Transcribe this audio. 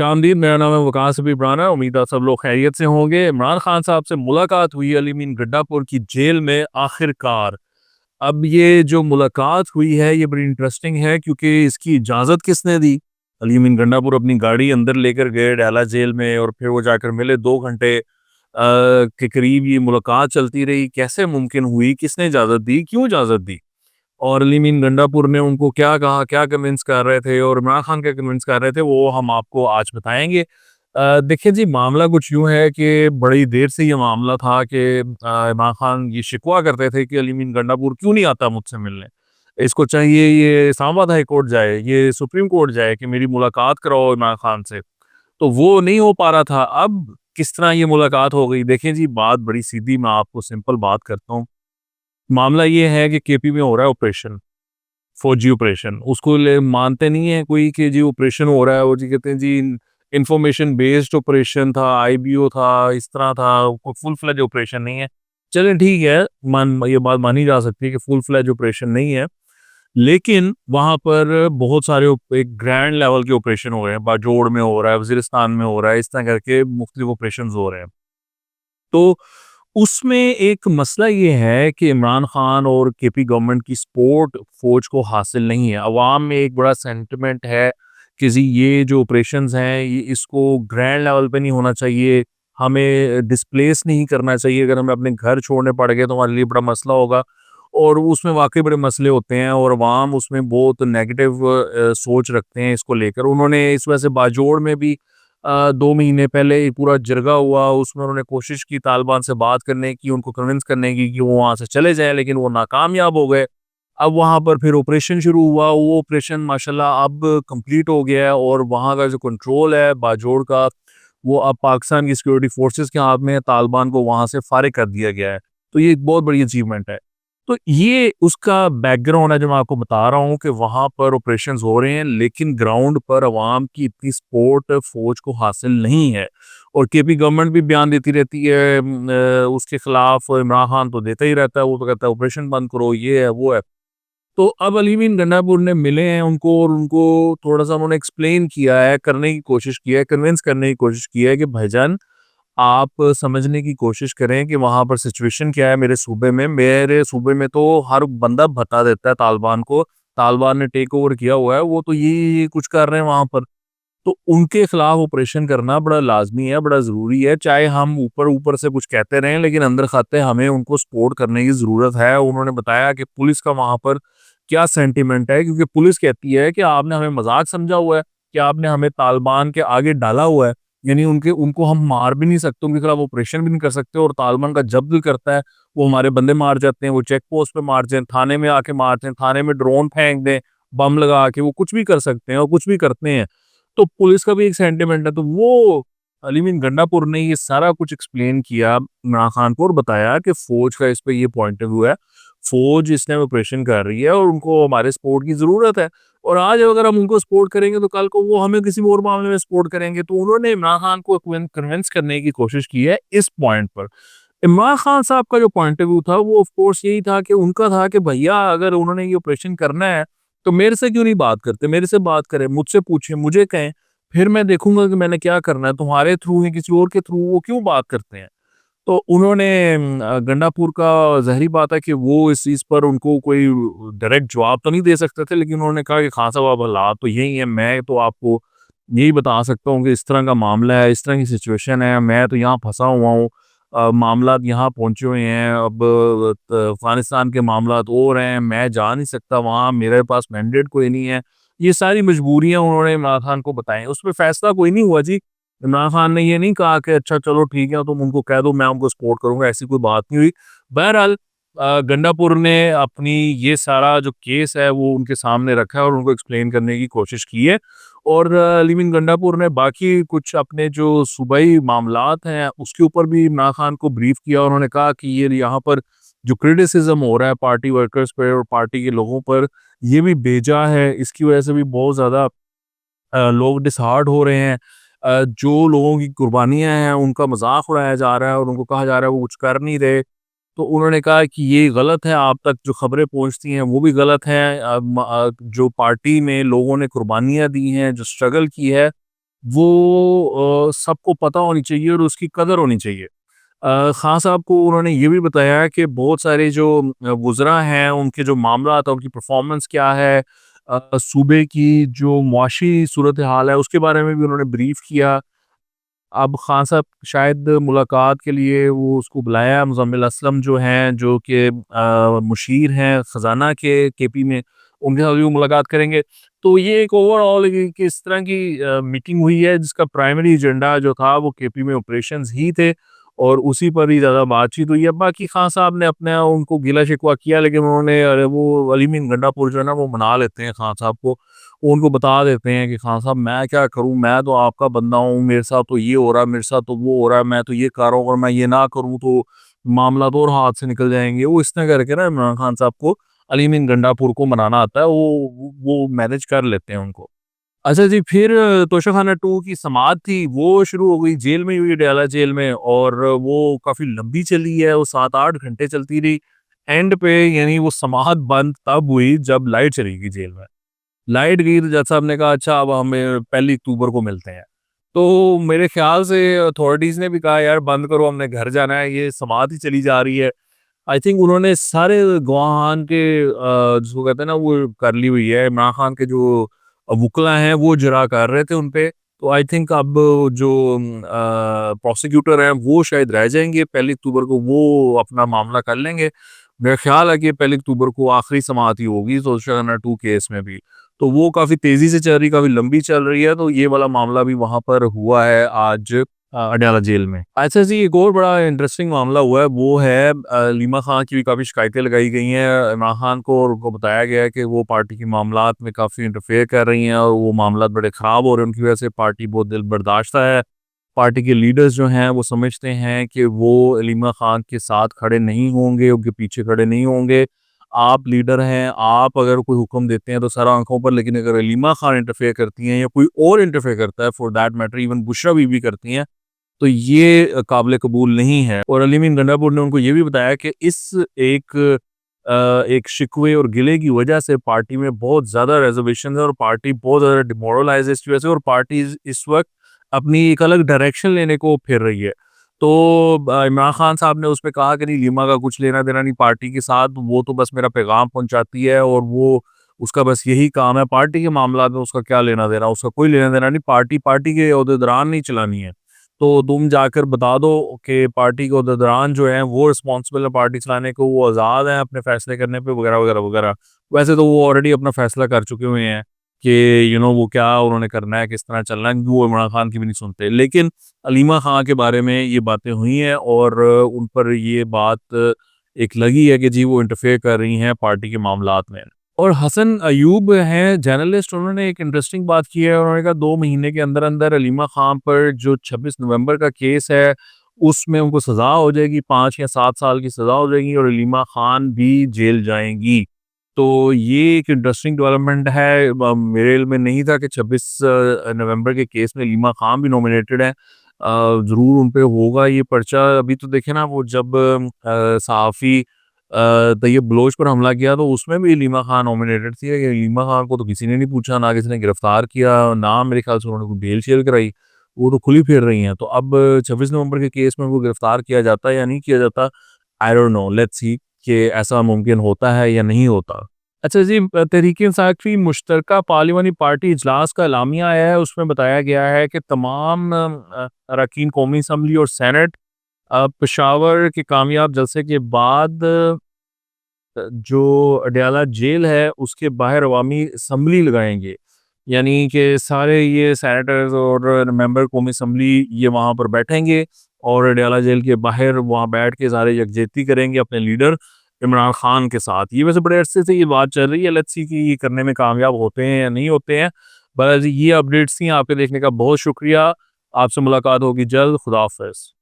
खुशामदीद, मेरा नाम है वकास हबीब राना। उम्मीद है सब लोग खैरियत से होंगे। इमरान खान साहब से मुलाकात हुई अली मीन गड्डापुर की जेल में आखिरकार। अब ये जो मुलाकात हुई है ये बड़ी इंटरेस्टिंग है क्योंकि इसकी इजाज़त किसने दी? अली मीन गंडापुर अपनी गाड़ी अंदर लेकर गए डाला जेल में और फिर वो जाकर मिले 2 घंटे के करीब ये मुलाकात चलती रही। कैसे मुमकिन हुई? किसने इजाज़त दी? क्यों इजाज़त दी? और अली मीन गंडापुर ने उनको क्या कहा, क्या कन्विंस कर रहे थे और इमरान खान क्या कन्विंस कर रहे थे, वो हम आपको आज बताएँगे। देखिए जी, मामला कुछ यूँ है कि बड़ी देर से ये मामला था कि इमरान खान ये शिकवा करते थे कि अली मीन गंडापुर क्यों नहीं आता मुझसे मिलने? इसको चाहिए ये इस्लामाबाद हाई कोर्ट जाए, ये सुप्रीम कोर्ट जाए कि मेरी मुलाकात कराओ इमरान खान से। तो वो नहीं हो पा रहा था। अब किस तरह ये मुलाकात हो गई? देखें जी, बात बड़ी सीधी, मैं आपको सिंपल बात करता हूँ। मामला ये है कि केपी में हो रहा है ऑपरेशन। फौजी ऑपरेशन, उसको ले मानते नहीं है कोई कि जी ऑपरेशन हो रहा है। वो जी कहते हैं जी इंफॉर्मेशन बेस्ड ऑपरेशन था, आईबीओ था, इस तरह था, कोई फुल फ्लेज ऑपरेशन नहीं है। चलें ठीक है, मान ये बात मानी जा सकती है कि फुल फ्लेज ऑपरेशन नहीं है, लेकिन वहाँ पर बहुत सारे एक ग्रैंड लेवल के ऑपरेशन हो रहे हैं, बाजोड़ में हो रहा है, वज़ीरिस्तान में हो रहा है, इस तरह करके मुख्तलिफ ऑपरेशंस हो रहे हैं। तो उसमें एक मसला ये है कि इमरान खान और केपी गवर्नमेंट की सपोर्ट फ़ौज को हासिल नहीं है। अवाम में एक बड़ा सेंटिमेंट है कि जी ये जो ऑपरेशंस हैं ये इसको ग्रैंड लेवल पे नहीं होना चाहिए, हमें डिस्प्लेस नहीं करना चाहिए। अगर हमें अपने घर छोड़ने पड़ गए तो हमारे लिए बड़ा मसला होगा और उसमें वाक़ई बड़े मसले होते हैं और अवाम उसमें बहुत नेगेटिव सोच रखते हैं इसको लेकर। उन्होंने इस वजह से बाजोड़ में भी 2 महीने पहले एक पूरा जरगा हुआ, उसमें उन्होंने कोशिश की तालिबान से बात करने की, उनको कन्विंस करने की कि वो वहाँ से चले जाएँ, लेकिन वो नाकामयाब हो गए। अब वहाँ पर फिर ऑपरेशन शुरू हुआ, वो ऑपरेशन माशाल्लाह अब कंप्लीट हो गया है और वहाँ का जो कंट्रोल है बाजोड़ का, वो अब पाकिस्तान की सिक्योरिटी फोर्सेस के हाथ में है, तालिबान को वहाँ से फारिग कर दिया गया है। तो ये एक बहुत बड़ी अचीवमेंट है। तो ये उसका बैकग्राउंड है जो मैं आपको बता रहा हूँ कि वहाँ पर ऑपरेशंस हो रहे हैं, लेकिन ग्राउंड पर अवाम की इतनी सपोर्ट फ़ौज को हासिल नहीं है। और केपी गवर्नमेंट भी बयान देती रहती है उसके खिलाफ। इमरान खान तो देता ही रहता है, वो तो कहता है ऑपरेशन बंद करो, ये है, वो है। तो अब अली मीन गंडापुर ने मिले हैं उनको और उनको थोड़ा-सा उन्होंने एक्सप्लेन किया है, करने की कोशिश की है, कन्विंस करने की कोशिश की है कि भाईजान आप समझने की कोशिश करें कि वहाँ पर सिचुएशन क्या है मेरे सूबे में। मेरे सूबे में तो हर बंदा बता देता है तालिबान को, तालिबान ने टेक ओवर किया हुआ है, वो तो ये कुछ कर रहे हैं वहाँ पर। तो उनके खिलाफ ऑपरेशन करना बड़ा लाज़मी है, बड़ा ज़रूरी है। चाहे हम ऊपर-ऊपर से कुछ कहते रहें, लेकिन अंदर खाते हमें उनको सपोर्ट करने की ज़रूरत है। उन्होंने बताया कि पुलिस का वहाँ पर क्या सेंटिमेंट है, क्योंकि पुलिस कहती है कि आपने हमें मज़ाक समझा हुआ है, कि आपने हमें तालिबान के आगे डाला हुआ है। यानी उनके उनको हम मार भी नहीं सकते, उनके खिलाफ ऑपरेशन भी नहीं कर सकते और तालिबान का जब दिल करता है, वो हमारे बंदे मार जाते हैं, वो चेक पोस्ट पे मार जाएँ, थाने में आके मारते हैं, थाने में ड्रोन फेंक दें, बम लगा के, वो कुछ भी कर सकते हैं और कुछ भी करते हैं। तो पुलिस का भी एक सेंटिमेंट है, तो वो अली मीन गंडापुर ने ये सारा कुछ एक्सप्लेन किया इमरान खान को और बताया कि फ़ौज का इस पे ये पॉइंट ऑफ व्यू है। फ़ौज इस टाइम ऑपरेशन कर रही है और उनको हमारे सपोर्ट की ज़रूरत है और आज अगर हम उनको सपोर्ट करेंगे तो कल को वो हमें किसी और मामले में सपोर्ट करेंगे। तो उन्होंने इमरान खान को कन्विंस करने की कोशिश की है इस पॉइंट पर। इमरान खान साहब का जो पॉइंट ऑफ व्यू था वो ऑफ कोर्स यही था कि उनका था कि भैया अगर उन्होंने ये ऑपरेशन करना है तो मेरे से क्यों नहीं बात करते? मेरे से बात करें, मुझसे पूछें, मुझे कहें, फिर मैं देखूँगा कि मैंने क्या करना है। तुम्हारे थ्रू या किसी और के थ्रू वो क्यों बात करते हैं? तो उन्होंने गंडापुर का ज़ाहिर-सी बात है कि वो इस चीज़ पर उनको कोई डायरेक्ट जवाब तो नहीं दे सकते थे, लेकिन उन्होंने कहा कि खान साहब अब हालात तो यही है, मैं तो आपको यही बता सकता हूँ कि इस तरह का मामला है, इस तरह की सिचुएशन है, मैं तो यहाँ फँसा हुआ हूँ। मामलात यहाँ पहुँचे हुए हैं, अब अफ़गानिस्तान के मामलात और हैं, मैं जा नहीं सकता वहाँ, मेरे पास मैंडेट कोई नहीं है। ये सारी मजबूरियाँ उन्होंने इमरान खान को बताई। उसपे फैसला कोई नहीं हुआ जी। इमरान खान ने ये नहीं कहा कि अच्छा चलो ठीक है तुम उनको कह दो मैं उनको सपोर्ट करूँगा, ऐसी कोई बात नहीं हुई। बहरहाल गंडापुर ने अपनी ये सारा जो केस है वो उनके सामने रखा है और उनको एक्सप्लेन करने की कोशिश की है और लिविंग गंडापुर ने बाकी कुछ अपने जो सूबाई मामलात हैं उसके ऊपर भी इमरान खान को ब्रीफ किया। उन्होंने कहा कि ये यहाँ पर जो क्रिटिसिज्म हो रहा है पार्टी वर्कर्स पे और पार्टी के लोगों पर, ये भी बेजा है। इसकी वजह से भी बहुत ज़्यादा लोग डिसहार्ट हो रहे हैं। जो लोगों की कुर्बानियाँ हैं उनका मज़ाक उड़ाया जा रहा है और उनको कहा जा रहा है वो कुछ कर नहीं रहे। तो उन्होंने कहा कि ये गलत है, आप तक जो खबरें पहुँचती हैं वो भी गलत हैं। जो पार्टी में लोगों ने कुर्बानियाँ दी हैं, जो स्ट्रगल की है, वो सबको पता होनी चाहिए और उसकी कदर होनी चाहिए। खान साहब को उन्होंने ये भी बताया कि बहुत सारे जो वुज़रा हैं, उनके जो मामलात हैं, उनकी परफ़ॉर्मेंस क्या है, सूबे की जो मुआशी सूरत-ए-हाल है, उसके बारे में भी उन्होंने ब्रीफ़ किया। अब खान साहब शायद मुलाकात के लिए वो उसको बुलाया, मुज़म्मिल असलम जो हैं, जो कि मुशीर हैं ख़ज़ाना के केपी में, उनके साथ भी वो मुलाकात करेंगे। तो ये एक ओवरऑल एक इस तरह की मीटिंग हुई है जिसका प्राइमरी एजेंडा जो था वो केपी में ऑपरेशंस ही थे और उसी पर ही ज़्यादा बातचीत हुई है। बाकी खान साहब ने अपना उनको गिला-शिकवा किया, लेकिन उन्होंने वो अली मीन गंडापुर जो है ना वो मना लेते हैं खान साहब को। वो उनको बता देते हैं कि खान साहब मैं क्या करूँ, मैं तो आपका बंदा हूँ, मेरे साथ तो ये हो रहा है, मेरे साथ तो वो हो रहा है, मैं तो ये कर रहा हूँ, अगर मैं ये ना करूँ तो मामला तो और हाथ से निकल जाएँगे। वो इस तरह करके ना इमरान खान साहब को अली मीन गंडापुर को मनाना आता है, वो मैनेज कर लेते हैं उनको। अच्छा जी, फिर तोशाखाना 2 की समाअत थी, वो शुरू हो गई, जेल में ही हुई, डयाला जेल में, और वो काफ़ी लंबी चली है, वो 7-8 घंटे चलती रही। एंड पे यानी वो समाअत बंद तब हुई जब लाइट चली गई जेल में। लाइट गई तो जज साहब ने कहा अच्छा अब हमें पहली अक्टूबर को मिलते हैं। तो मेरे ख़्याल से अथॉरिटीज़ ने भी कहा यार बंद करो, हमने घर जाना है, ये समाअत ही चली जा रही है। आई थिंक उन्होंने सारे गवाहान के जिसको कहते हैं ना वो कर ली हुई है। इमरान खान के जो वुकला हैं वो जरा कर रहे थे उन पे। तो आई थिंक अब जो प्रोसिक्यूटर हैं वो शायद रह जाएँगे, पहली अक्टूबर को वो अपना मामला कर लेंगे। मेरा ख़्याल है कि पहली अक्टूबर को आखिरी समाअत ही होगी तोशाखाना 2 केस में भी। तो वो काफ़ी तेज़ी से चल रही, काफ़ी लंबी चल रही है, तो ये वाला मामला भी वहाँ पर हुआ है आज अडयाला जेल में। अच्छा जी, एक और बड़ा इंटरेस्टिंग मामला हुआ है, वो है लीमा खां की भी काफ़ी शिकायतें लगाई गई हैं इमरान खान को, और उनको बताया गया है कि वो पार्टी के मामलात में काफ़ी इंटरफेयर कर रही हैं और वो मामलात बड़े ख़राब हो रहे हैं, उनकी वजह से पार्टी बहुत दिल बर्दाश्ता है। पार्टी के लीडर्स जो हैं वो समझते हैं कि वो लीमा खान के साथ खड़े नहीं होंगे, उनके पीछे खड़े नहीं होंगे। आप लीडर हैं, आप अगर कोई हुक्म देते हैं तो सर आँखों पर, लेकिन अगर लीमा खान इंटरफेयर करती हैं या कोई और इंटरफेयर करता है, for that matter even Bushra Bibi करती हैं, तो ये काबिल कबूल नहीं है। और अली मीन गंडापुर ने उनको ये भी बताया कि इस एक शिकवे और गिले की वजह से पार्टी में बहुत ज़्यादा रिज़र्वेशंस है और पार्टी बहुत ज़्यादा डिमोरलाइज़ है इसकी वजह से, और पार्टी इस वक़्त अपनी एक अलग डायरेक्शन लेने को फिर रही है। तो इमरान खान साहब ने उसपे कहा कि नहीं, लीमा का कुछ लेना-देना नहीं पार्टी के साथ, वो तो बस मेरा पैगाम पहुँचाती है और वो उसका बस यही काम है, पार्टी के मामलात में उसका क्या लेना-देना, उसका कोई लेना-देना नहीं, पार्टी पार्टी के ओहदेदारान नहीं चलानी है। तो तुम जाकर बता दो कि पार्टी के ओहदेदारान जो हैं वो रिस्पॉन्सिबल है पार्टी चलाने को, वो आज़ाद हैं अपने फैसले करने पे वगैरह, वगैरह, वगैरह। वैसे तो वो ऑलरेडी अपना फैसला कर चुके हुए हैं कि वो क्या उन्होंने करना है, किस तरह चलना है, वो इमरान खान की भी नहीं सुनते। लेकिन अलीमा खां के बारे में ये बातें हुई हैं और उन पर ये बात एक लगी है कि जी वो इंटरफेयर कर रही हैं पार्टी के मामलात में। और हसन अयूब हैं जर्नलिस्ट, उन्होंने एक इंटरेस्टिंग बात की है। उन्होंने कहा 2 महीने के अंदर-अंदर अलीमा खान पर जो 26 नवंबर का केस है, उसमें उनको सज़ा हो जाएगी, 5 या 7 साल की सज़ा हो जाएगी और अलीमा खान भी जेल जाएँगी। तो ये एक इंटरेस्टिंग डेवलपमेंट है। मेरे इल्म में नहीं था कि 26 नवंबर के केस में अलीमा खान भी नॉमिनेटेड हैं। ज़रूर उन पे होगा ये पर्चा। अभी तो देखें ना, वो जब सहाफ़ी तैयब बलोच पर हमला किया तो उसमें भी लीमा खान नॉमिनेटेड थी। ये लीमा खान को तो किसी ने नहीं पूछा, ना किसी ने गिरफ्तार किया, ना मेरे ख्याल से उन्होंने कोई बेल शेल कराई। वो तो खुली फिर रही हैं। तो अब 26 नवंबर के केस में उनको गिरफ्तार किया जाता है या नहीं किया जाता, I don't know, let's see कि ऐसा मुमकिन होता है या नहीं होता। अच्छा जी, तहरीक-ए-इंसाफ की मुश्तरका पार्लिमानी पार्टी इजलास का एलामिया आया है, उसमें बताया गया है कि तमाम अरकान कौमी असम्बली और सेनेट पेशावर के कामयाब जलसे के बाद जो अडयाला जेल है उसके बाहर अवामी असम्बली लगाएँगे। यानी कि सारे ये सेनेटर्स और मेंबर कौमी असम्बली ये वहाँ पर बैठेंगे और अडयाला जेल के बाहर वहाँ बैठ के सारे यकजहती करेंगे अपने लीडर इमरान खान के साथ। ये वैसे बड़े अरसे से ये बात चल रही है, लेट्स सी कि ये करने में कामयाब होते हैं या नहीं होते हैं। बस ये अपडेट्स थी, आपके देखने का बहुत शुक्रिया। आपसे मुलाकात होगी जल्द। खुदा हाफ़िज़।